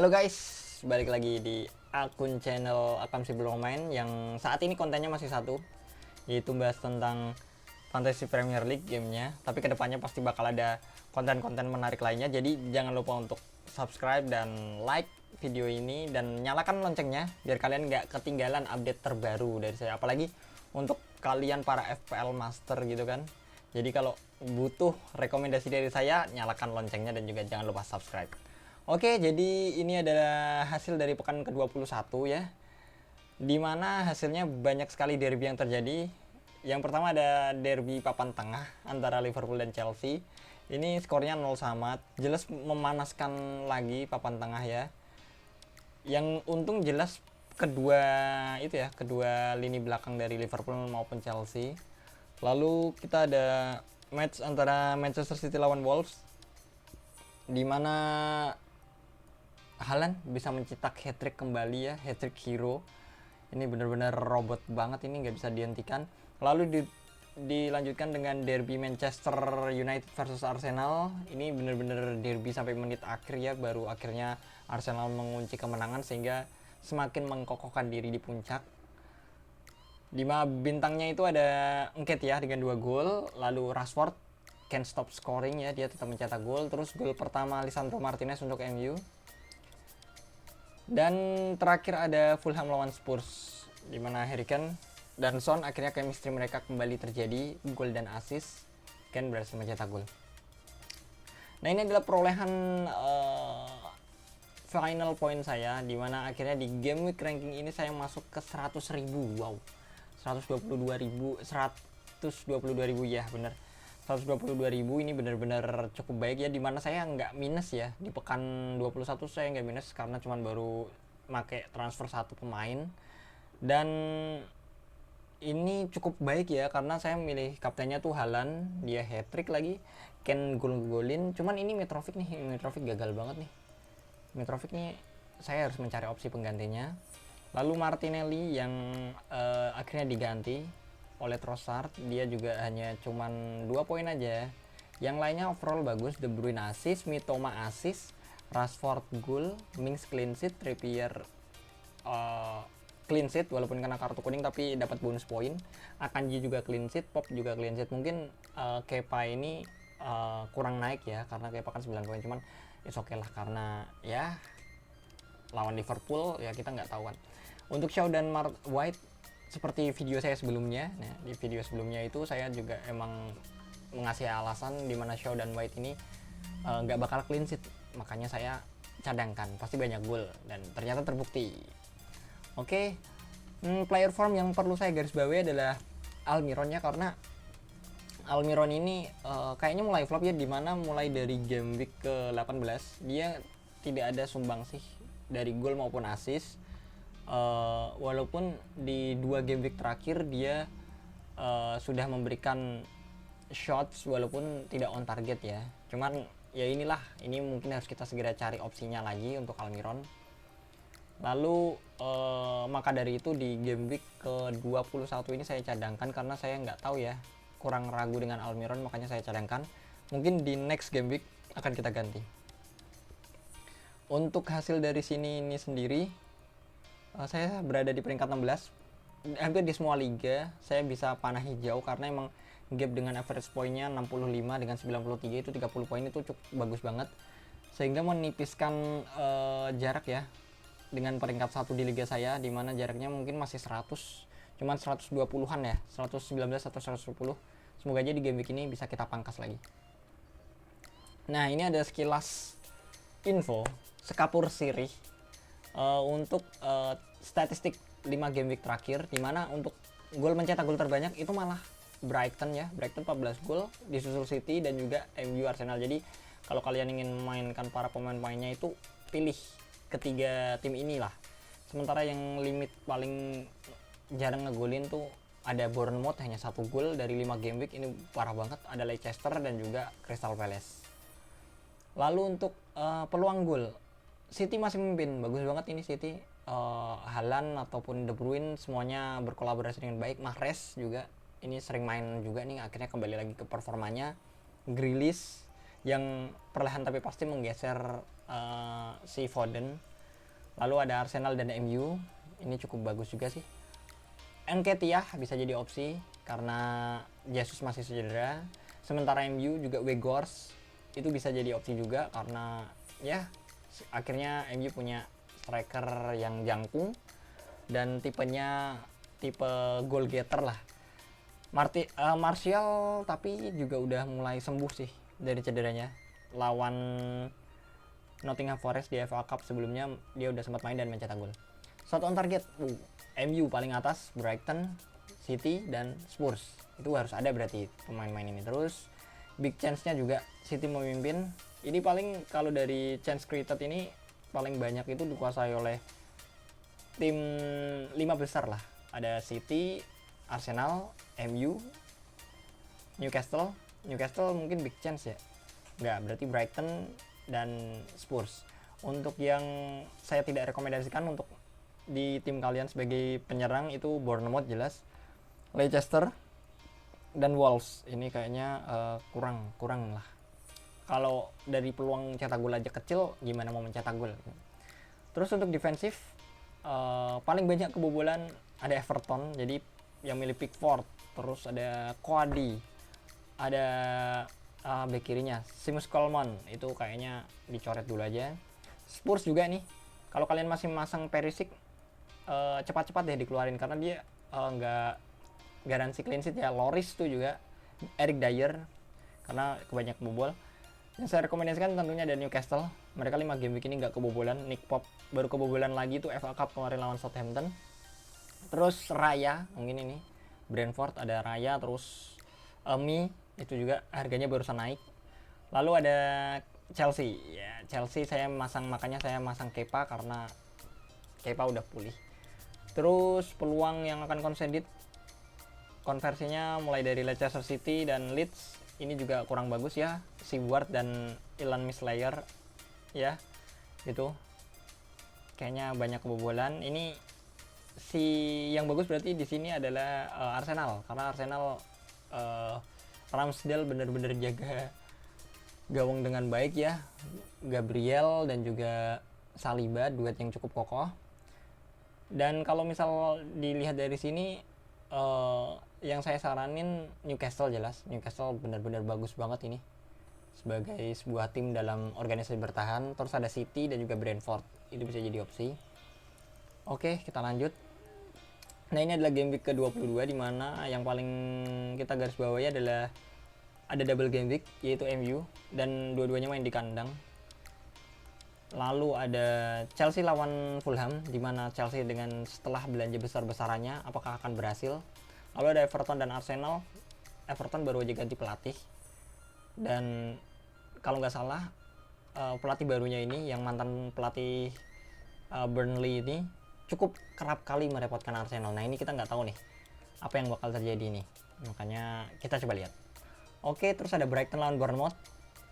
Halo guys, balik lagi di akun channel Akam Si Belum Main yang saat ini kontennya masih satu, yaitu bahas tentang Fantasy Premier League gamenya. Tapi kedepannya pasti bakal ada konten-konten menarik lainnya, jadi jangan lupa untuk subscribe dan like video ini dan nyalakan loncengnya biar kalian nggak ketinggalan update terbaru dari saya. Apalagi untuk kalian para FPL Master gitu kan. Jadi kalau butuh rekomendasi dari saya, nyalakan loncengnya dan juga jangan lupa subscribe. Oke, jadi ini adalah hasil dari pekan ke-21 ya. Dimana hasilnya banyak sekali derby yang terjadi. Yang pertama ada derby papan tengah antara Liverpool dan Chelsea. Ini skornya 0 sama. Jelas memanaskan lagi papan tengah ya. Yang untung jelas kedua lini belakang dari Liverpool maupun Chelsea. Lalu kita ada match antara Manchester City lawan Wolves, di mana Haaland bisa mencetak hat-trick kembali ya, hat-trick hero. Ini benar-benar robot banget, ini nggak bisa dihentikan. Lalu dilanjutkan dengan derby Manchester United versus Arsenal. Ini benar-benar derby sampai menit akhir ya, baru akhirnya Arsenal mengunci kemenangan sehingga semakin mengkokohkan diri di puncak. 5 bintangnya itu ada Nketiah dengan 2 gol, lalu Rashford can't stop scoring ya, dia tetap mencetak gol. Terus gol pertama Lisandro Martinez untuk MU. Dan terakhir ada Fulham lawan Spurs, di mana Harry Kane dan Son akhirnya chemistry mereka kembali terjadi, gol dan assist. Kane berhasil mencetak gol. Nah, ini adalah perolehan final point saya, di mana akhirnya di game week ranking ini saya masuk ke 100.000. Wow. 122.000 ya, bener. 122.000 ini benar-benar cukup baik ya, dimana saya nggak minus ya di pekan 21. Saya nggak minus karena cuman baru make transfer satu pemain, dan ini cukup baik ya karena saya milih kaptennya tuh Haaland, dia hat-trick lagi, Kane gol-golin. Cuman ini Mitrovic gagal banget nih. Mitrovic nih saya harus mencari opsi penggantinya. Lalu Martinelli yang akhirnya diganti oleh Trossard, dia juga hanya cuman 2 poin aja. Yang lainnya overall bagus, De Bruyne assist, Mitoma assist, Rashford gol, Mings clean sheet, Trippier clean sheet walaupun kena kartu kuning tapi dapat bonus poin. Akanji juga clean sheet, Pop juga clean sheet. Mungkin Kepa ini kurang naik ya karena Kepa kan 9 poin, cuman it's okay lah karena ya lawan Liverpool ya, kita nggak tahu kan. Untuk Shaw dan White seperti video saya sebelumnya, nah di video sebelumnya itu saya juga emang mengasih alasan di mana Shaw dan White ini nggak bakal clean sheet, makanya saya cadangkan pasti banyak gol, dan ternyata terbukti. Oke, player form yang perlu saya garis bawahi adalah Almiron ya, karena Almiron ini kayaknya mulai flop ya, dimana mulai dari game week ke-18 dia tidak ada sumbangsih dari gol maupun assist. Walaupun di 2 game week terakhir dia sudah memberikan shots walaupun tidak on target ya. Cuman ya inilah, ini mungkin harus kita segera cari opsinya lagi untuk Almiron. Lalu maka dari itu di game week ke-21 ini saya cadangkan karena saya nggak tahu ya, kurang ragu dengan Almiron, makanya saya cadangkan. Mungkin di next game week akan kita ganti. Untuk hasil dari sini ini sendiri, saya berada di peringkat 16. Hampir di semua liga saya bisa panah hijau karena emang gap dengan average poinnya 65 dengan 93 itu 30 poin, itu cukup bagus banget, sehingga menipiskan jarak ya dengan peringkat 1 di liga saya, dimana jaraknya mungkin masih 100, cuman 120-an ya, 119 atau 110. Semoga aja di game week ini bisa kita pangkas lagi. Nah, ini ada sekilas info sekapur sirih untuk statistik 5 game week terakhir, dimana untuk gol mencetak gol terbanyak itu malah Brighton ya, Brighton 14 gol, disusul City dan juga MU Arsenal. Jadi kalau kalian ingin memainkan para pemain-pemainnya itu pilih ketiga tim inilah. Sementara yang limit paling jarang ngegolin tuh ada Bournemouth, hanya 1 gol dari 5 game week, ini parah banget. Ada Leicester dan juga Crystal Palace. Lalu untuk peluang gol, City masih memimpin, bagus banget ini City. Haaland ataupun De Bruyne semuanya berkolaborasi dengan baik. Mahrez juga ini sering main juga nih, akhirnya kembali lagi ke performanya. Grealish yang perlahan tapi pasti menggeser si Foden. Lalu ada Arsenal dan MU, ini cukup bagus juga sih. Nketiah bisa jadi opsi karena Jesus masih cedera. Sementara MU juga Weghorst itu bisa jadi opsi juga karena ya akhirnya MU punya striker yang jangkung dan tipenya tipe goal getter lah. Martial tapi juga udah mulai sembuh sih dari cederanya. Lawan Nottingham Forest di FA Cup sebelumnya dia udah sempat main dan mencetak gol. Shot on target, MU paling atas, Brighton, City dan Spurs. Itu harus ada berarti pemain-pemain ini. Terus big chance-nya juga City memimpin. Ini paling kalau dari chance created ini paling banyak itu dikuasai oleh tim 5 besar lah. Ada City, Arsenal, MU, Newcastle mungkin big chance ya. Enggak, berarti Brighton dan Spurs. Untuk yang saya tidak rekomendasikan untuk di tim kalian sebagai penyerang itu Bournemouth jelas, Leicester dan Wolves. Ini kayaknya kurang lah. Kalau dari peluang cetak gol aja kecil, gimana mau mencetak gol? Terus untuk defensif paling banyak kebobolan ada Everton, jadi yang milih Pickford. Terus ada Coady, ada back kirinya Seamus Coleman, itu kayaknya dicoret dulu aja. Spurs juga nih, kalau kalian masih masang Perisic cepat-cepat deh dikeluarin karena dia nggak garansi clean sheet ya. Loris tuh juga, Eric Dyer karena kebanyak bobol. Yang saya rekomendasikan tentunya ada Newcastle, mereka 5 game week ini nggak kebobolan. Nick Pope baru kebobolan lagi tuh FA Cup kemarin lawan Southampton. Terus Raya mungkin ini Brentford, ada Raya. Terus Mi itu juga harganya barusan naik. Lalu ada Chelsea ya, Chelsea makanya saya masang Kepa karena Kepa udah pulih. Terus peluang yang akan conceded konversinya mulai dari Leicester City dan Leeds ini juga kurang bagus ya, Seward dan Ilan Mislayer ya, itu kayaknya banyak kebobolan. Ini si yang bagus berarti di sini adalah Arsenal karena Arsenal Ramsdale bener-bener jaga gawang dengan baik ya. Gabriel dan juga Saliba, duet yang cukup kokoh. Dan kalau misal dilihat dari sini yang saya saranin Newcastle jelas. Newcastle benar-benar bagus banget ini sebagai sebuah tim dalam organisasi bertahan. Terus ada City dan juga Brentford, itu bisa jadi opsi. Oke, kita lanjut. Nah, ini adalah game week ke-22 di mana yang paling kita garis bawahi adalah ada double game week yaitu MU dan dua-duanya main di kandang. Lalu ada Chelsea lawan Fulham di mana Chelsea dengan setelah belanja besar-besarannya apakah akan berhasil. Lalu ada Everton dan Arsenal. Everton baru aja ganti pelatih. Dan kalau nggak salah pelatih barunya ini yang mantan pelatih Burnley ini cukup kerap kali merepotkan Arsenal. Nah, ini kita nggak tahu nih apa yang bakal terjadi nih. Makanya kita coba lihat. Oke, terus ada Brighton lawan Bournemouth.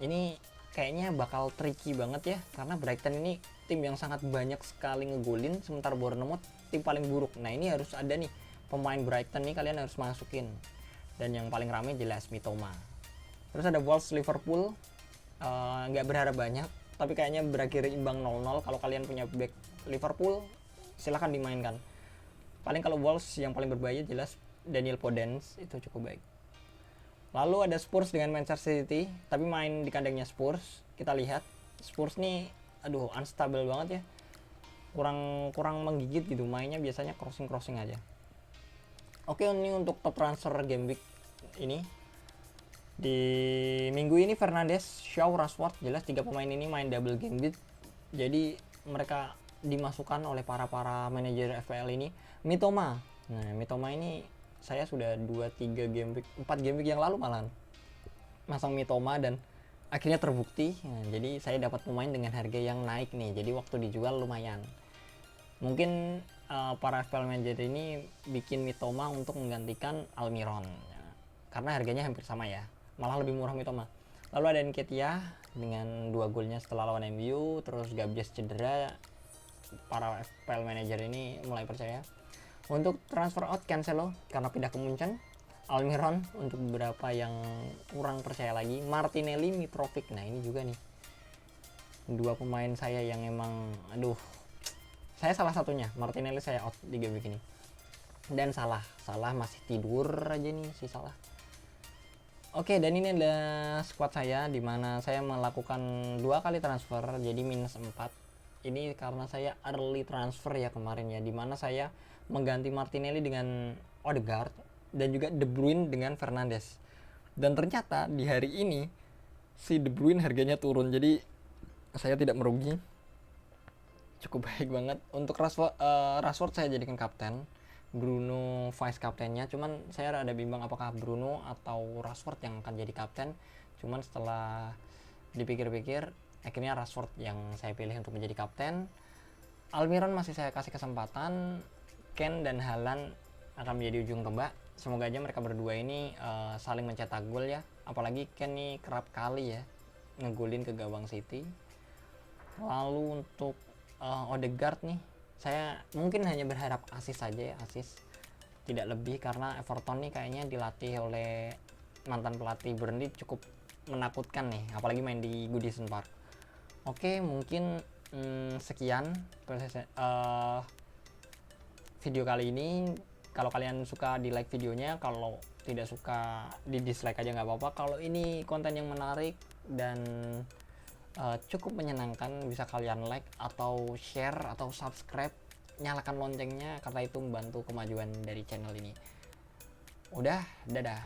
Ini kayaknya bakal tricky banget ya karena Brighton ini tim yang sangat banyak sekali ngegolin, sementara Bournemouth tim paling buruk. Nah, ini harus ada nih pemain Brighton nih, kalian harus masukin. Dan yang paling ramai jelas Mitoma. Terus ada Wolves Liverpool, nggak berharap banyak, tapi kayaknya berakhir imbang 0-0. Kalau kalian punya back Liverpool, silahkan dimainkan. Paling kalau Wolves yang paling berbahaya jelas Daniel Podence, itu cukup baik. Lalu ada Spurs dengan Manchester City, tapi main di kandangnya Spurs. Kita lihat Spurs nih, aduh unstable banget ya, kurang menggigit gitu, mainnya biasanya crossing aja. Oke, ini untuk top transfer game week ini. Di minggu ini Fernandes, Shaw, Rashford, jelas 3 pemain ini main double game week. Jadi mereka dimasukkan oleh para manajer FPL ini. Mitoma. Nah, Mitoma ini saya sudah 2-3 game week, 4 game week yang lalu malah masang Mitoma dan akhirnya terbukti. Nah, jadi saya dapat pemain dengan harga yang naik nih. Jadi waktu dijual lumayan. Mungkin para FPL manager ini bikin Mitoma untuk menggantikan Almiron. Ya, karena harganya hampir sama ya. Malah lebih murah Mitoma. Lalu ada Nketiah dengan 2 golnya setelah lawan MU, terus Gabjes cedera. Para FPL manager ini mulai percaya. Untuk transfer out Cancelo karena pindah ke Munchen. Almiron untuk beberapa yang kurang percaya lagi. Martinelli, Mitrovic. Nah, ini juga nih 2 pemain saya yang emang aduh Saya salah satunya, Martinelli saya out di game week ini. Dan Salah masih tidur aja nih si Salah. Oke, dan ini adalah squad saya dimana saya melakukan 2 kali transfer jadi minus 4. Ini karena saya early transfer ya kemarin ya, dimana saya mengganti Martinelli dengan Odegaard dan juga De Bruyne dengan Fernandes. Dan ternyata di hari ini si De Bruyne harganya turun, jadi saya tidak merugi, cukup baik banget. Untuk Rashford saya jadikan kapten, Bruno vice kaptennya. Cuman saya ada bimbang apakah Bruno atau Rashford yang akan jadi kapten. Cuman setelah dipikir-pikir akhirnya Rashford yang saya pilih untuk menjadi kapten. Almiron masih saya kasih kesempatan. Ken dan Haaland akan menjadi ujung tombak. Semoga aja mereka berdua ini saling mencetak gol ya. Apalagi Ken nih kerap kali ya ngegolin ke gawang City. Lalu untuk Odegaard nih, saya mungkin hanya berharap assist saja ya, assist tidak lebih, karena Everton nih kayaknya dilatih oleh mantan pelatih Burnley cukup menakutkan nih, apalagi main di Goodison Park. Oke, mungkin sekian video kali ini. Kalau kalian suka di like videonya, kalau tidak suka di dislike aja nggak apa-apa. Kalau ini konten yang menarik dan cukup menyenangkan, bisa kalian like atau share atau subscribe, nyalakan loncengnya karena itu membantu kemajuan dari channel ini. Udah, dadah.